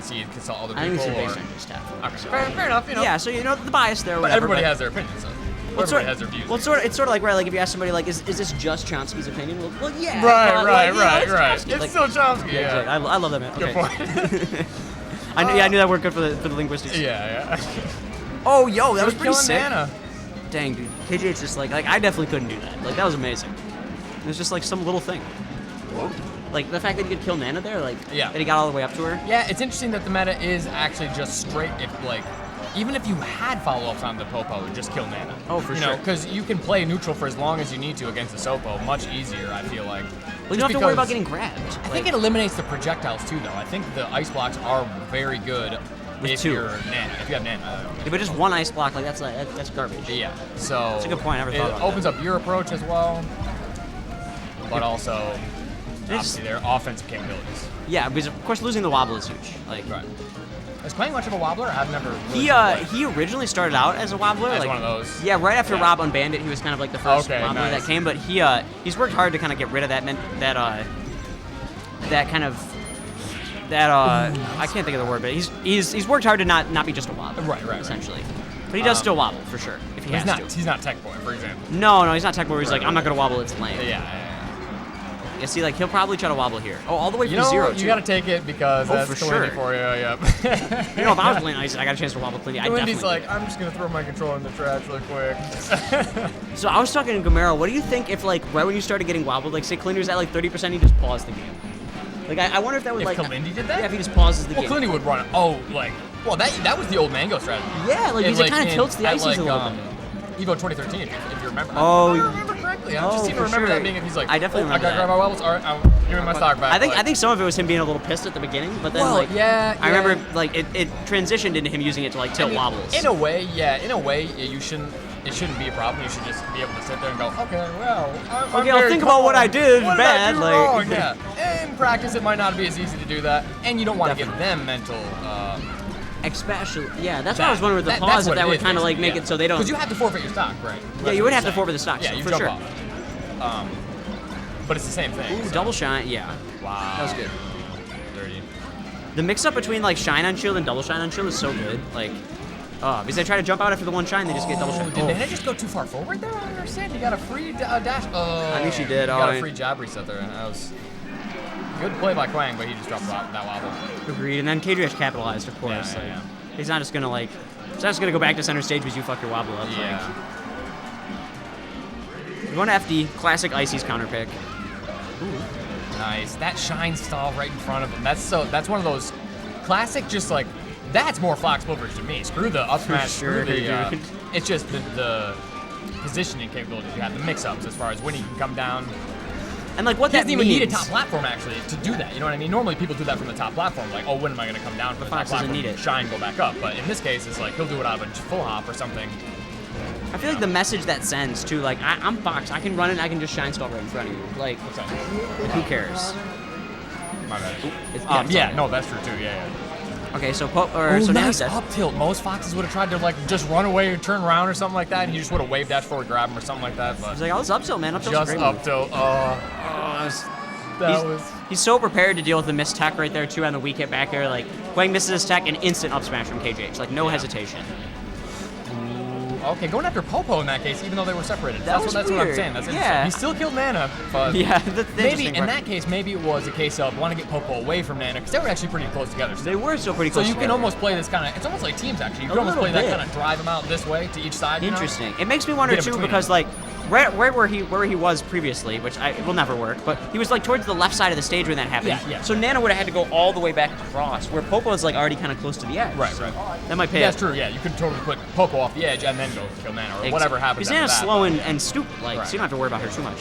see it because other people? I think it's or? based on your staff. Okay, So, fair enough. Yeah, so the bias there. But Whatever, everybody has their opinions. So. Everybody has their views. Well, it's sort of like, right, like if you ask somebody, like, is this just Chomsky's opinion? Well yeah. Right. Chomsky. It's like, still Chomsky. Yeah. Exactly. I love that man. Good Okay. point. I knew that word good for the linguistics. Yeah. Oh, yo, that was pretty killing sick. Nana. Dang, dude. KJH just like I definitely couldn't do that. Like, that was amazing. It was just like some little thing. Like, the fact that he could kill Nana there, like, Yeah. that he got all the way up to her. Yeah, it's interesting that the meta is actually just straight, even if you had follow-ups on the Popo, just kill Nana. Oh, for sure. sure. Because you can play neutral for as long as you need to against the Sopo, much easier, I feel like. Well, you don't have to worry about getting grabbed. I think it eliminates the projectiles, too, though. I think the ice blocks are very good if two. you're Nana. If you have Nana. Yeah, but just one ice block, like, that's garbage. Yeah, so... That's a good point. I never thought about it opens up your approach as well, but also, obviously, their offensive capabilities. Yeah, because, of course, losing the wobble is huge. Like, Right. Is Quang much of a wobbler? I've never really he originally started out as a wobbler. As like, one of those. Yeah, right after Rob unbanned it, he was kind of like the first wobbler nice. that came. But he's worked hard to kind of get rid of that I can't think of the word, but he's worked hard to not be just a wobbler. Right. Essentially. But he does still wobble for sure if he has to. He's not Tech Boy, for example. No, he's not Tech Boy. He's like, I'm not gonna wobble. It's lame. Yeah. Yeah, see, like he'll probably try to wobble here. Oh, all the way from zero. You gotta take it because that's for Kalindi sure. for you. Yeah. If I was playing ice and I got a chance to wobble Kalindi, I definitely. Kalindi's like, I'm just gonna throw my controller in the trash real quick. So I was talking to Gamero. What do you think if, like, right when you started getting wobbled, like, say Kalindi was at like 30%, he just paused the game? Like, I wonder if that would If like. Kalindi did that? Yeah, if he just pauses the Well, game. Kalindi would run it. Well, that was the old Mango strategy. Yeah, like, because it kind of tilts the ices a little bit. Evo 2013, if you remember. Oh, I don't remember correctly. I just seem to for remember sure. that being if he's like, I definitely I gotta remember grab my wobbles. All right, give me my stock back. I think some of it was him being a little pissed at the beginning, but then I remember like it transitioned into him using it to like tilt wobbles. In a way, you shouldn't. It shouldn't be a problem. You should just be able to sit there and go, okay, well, I'll think about what I did what bad. Did I do wrong? Yeah. In practice, it might not be as easy to do that, and you don't want to give them mental. Especially, yeah, that's what I was wondering with the pause, if that would kind of like make it so they don't. Because you have to forfeit your stock, right? Yeah, you would have to forfeit the stock. Yeah, you for jump sure. off. But it's the same thing. Ooh, double shine, yeah. Wow. That was good. Dirty. The mix-up between like shine on shield and double shine on shield is so good. Like, because they try to jump out after the one shine, they just get double shine. Did Nana just go too far forward there? I don't understand. You got a free dash. I think she did. You got a free jab reset there. That was good play by Quang, but he just dropped that wobble. Agreed. And then KJH capitalized, of course. Yeah. He's not just gonna like. He's not just gonna go back to center stage because you fucked your wobble up. Yeah. Like. Going to FD, classic Icy's counter pick. Ooh. Nice. That shine stall right in front of him. That's one of those classic. Just like that's more Fox Silvers to me. Screw the up smash. Sure, screw the. It's just the positioning capabilities you have, the mix-ups as far as when he can come down. And like what he that doesn't means. even need a top platform actually to do that. You know what I mean? Normally people do that from the top platform, like, oh, when am I going to come down from the top platform? Need it. Shine, go back up. But in this case, it's like he'll do it out of a full hop or something. I feel like the message that sends too, like I'm Fox, I can run it, I can just shine stall right in front of you. Like, what's that? Who cares? My bad. No, that's true too. Yeah. Okay, so so nice up tilt. Most Foxes would have tried to like just run away or turn around or something like that, and he just would have wave dash forward, grab him or something like that. But he's like, oh, it's up tilt, man. Up tilt's just a great up tilt. He's so prepared to deal with the missed tech right there too on the weak hit back air. Like Quang misses his tech and instant up smash from KJH. Like no hesitation. Okay, going after Popo in that case, even though they were separated. That's what I'm saying. That's interesting. He still killed Nana, but maybe in that case, maybe it was a case of want to get Popo away from Nana because they were actually pretty close together. They were still pretty close. So you together. can almost play this kind of. It's almost like teams actually. You can almost play that kind of drive them out this way to each side. Interesting. It makes me wonder too because like. Right where he was previously, which will never work, but he was like towards the left side of the stage when that happened. Yeah. So Nana would have had to go all the way back across, where Popo is like already kind of close to the edge. Right. That might pay. That's true. Yeah, you could totally put Popo off the edge and then go kill Nana or whatever happens. Because Nana's slow and stupid, so you don't have to worry about her too much.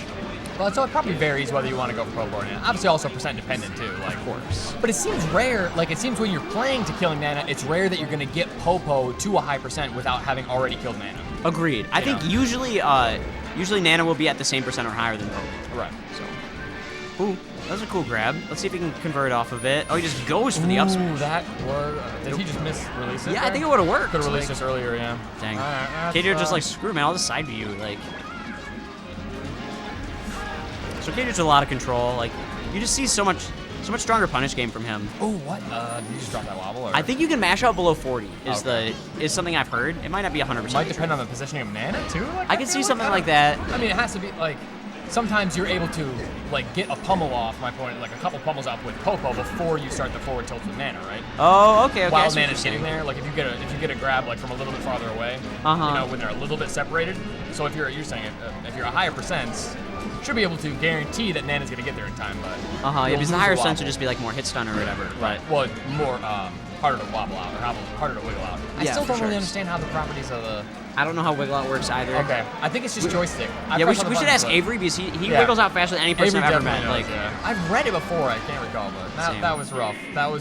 Well, so it probably varies whether you want to go for Popo or Nana. Obviously, also percent dependent too. Like, of course. But it seems rare. Like it seems when you're playing to killing Nana, it's rare that you're going to get Popo to a high percent without having already killed Nana. Agreed. I think usually Nana will be at the same percent or higher than Popo. Right. So, ooh, that was a cool grab. Let's see if he can convert off of it. Oh, he just goes for the up smash. That was. Did he just miss-release it? Yeah, I think it would have worked. Could have released this earlier, yeah. Dang. KJ just like, screw man, I'll just side view. Like. So KJ's a lot of control. Like, you just see so much So much stronger punish game from him. Oh, what? Did you just drop that wobble? Or? I think you can mash out below 40 Okay. is something I've heard. It might not be 100%. Might depend on the positioning of Nana too. Like, I can see feel something I like don't- that. I mean, it has to be like sometimes you're able to like get a pummel off. My point, like a couple pummels up with Popo before you start the forward tilt with Nana, right? Oh, okay, okay. I While see what Nana's you're getting saying. there, like if you get a grab like from a little bit farther away, Uh-huh. you know, when they're a little bit separated. So if you're saying if you're a higher percent, should be able to guarantee that Nana's gonna get there in time, but Yeah, you'll because the lose higher a sense would wobble. just be like more hit stun or whatever. Right. Well, more harder to wobble out or harder to wiggle out. I Yeah, still for don't really sure. understand how the properties of the. I don't know how wiggle out works either. Okay, I think it's just joystick. I Yeah, press we on the should buttons, ask but- Avery because he Yeah. wiggles out faster than any person Avery I've ever definitely met. knows, Like, yeah. I've read it before. I can't recall, but Same. that was rough.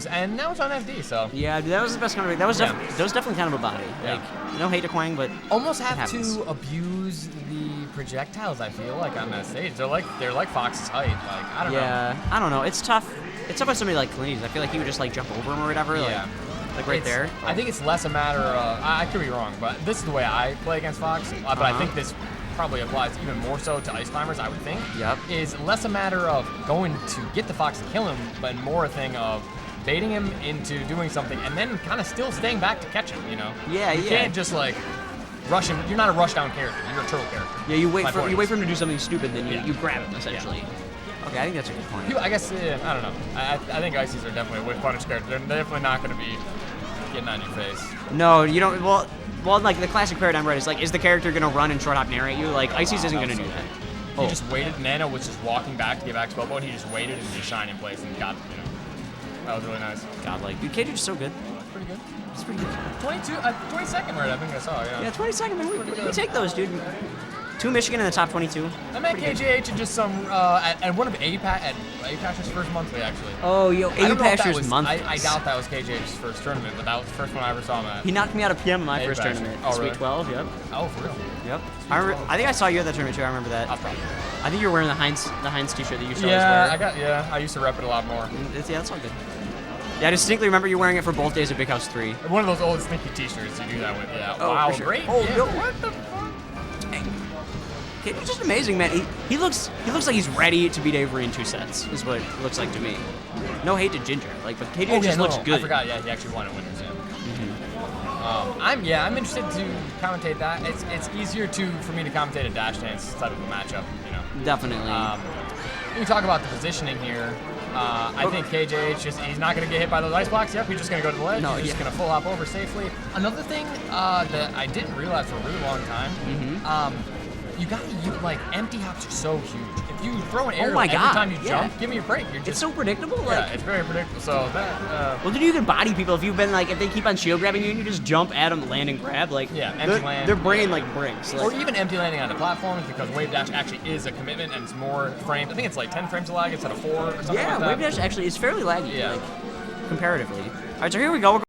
And now it's on FD, so yeah, dude, that was the best kind of. That was Yeah. definitely kind of a body. Yeah. Like, no hate to Quang, but almost have happens. to abuse the projectiles. I feel like on that stage, they're like Fox's height. Like I don't know. yeah, I don't know. It's tough. It's tough with somebody like Clint. I feel like he would just like jump over him or whatever. Yeah. Like right It's- there. I think it's less a matter of. I could be wrong, but this is the way I play against Fox. But I think this probably applies even more so to ice climbers. I would think. Yep. Is less a matter of going to get the Fox to kill him, but more a thing of baiting him into doing something and then kind of still staying back to catch him. You know. Yeah, You yeah. can't just like rush him. You're not a rush down character. You're a turtle character. Yeah, you wait My for point you wait is. for him to do something stupid, then you, Yeah. you grab him essentially. Okay, I think that's a good point. I guess I don't know. I think Ices are definitely a whip punish character. They're definitely not going to be getting on your face. No, you don't. Well, like the classic paradigm, right? Is like, is the character gonna run and short hop narrate you? Like, Ices isn't gonna do that. He just waited. Nana was just walking back to get back to Popo, and he just waited and just shined in place and got, you know. That was really nice. God, like, dude, KJH is so good. Pretty good. It's pretty good. 22nd right, I think I saw, yeah. Yeah, 22nd, man. We take those, dude. 2 Michigan in the top 22. I met KJH in just some, at one of APAC's first monthly, actually. Oh, yo, I don't know if that Pasher's was- month. I doubt that was KJH's first tournament, but that was the first one I ever saw him at. He knocked me out of PM in my Hey, first Pasher. tournament. Oh, Sweet really? 12, yep. Oh, for real? Yep. I think I saw you at that tournament too. I remember that. Probably. I think you were wearing the Heinz t-shirt that you used to Yeah, always wear. I used to rep it a lot more. Yeah, that's all good. Yeah, I distinctly remember you wearing it for both days at Big House 3. One of those old sneaky t-shirts you do that with, yeah. Oh, wow, for sure. great. Oh, yeah. yo. What the fuck? KJ's just amazing, man. He looks like he's ready to beat Avery in 2 sets. Is what it looks like to me. No hate to Ginger, like, but KJ just looks good. I forgot, yeah, he actually won at Winners, yeah. I'm interested to commentate that. It's easier for me to commentate a dash dance type of a matchup, you know. Definitely. You talk about the positioning here. I think KJH he's not going to get hit by those ice blocks. Yep, he's just going to go to the ledge. No, he's just going to full hop over safely. Another thing that I didn't realize for a really long time, you got to use, like, empty hops are so huge. If you throw an aerial my every God, time you yeah. jump, give me a break. You're just, It's so predictable. yeah, Like, it's very predictable. So that, well, dude, you can body people if you've been like, if they keep on shield grabbing you and you just jump at them, land and grab. Like, Yeah, empty land. their brain like breaks. or Like, even empty landing on the platforms because wave dash actually is a commitment and it's more frames. I think it's like 10 frames a lag instead of 4 or something yeah, like that. wave dash actually is fairly laggy. Yeah. Like, comparatively. All right, so here we go.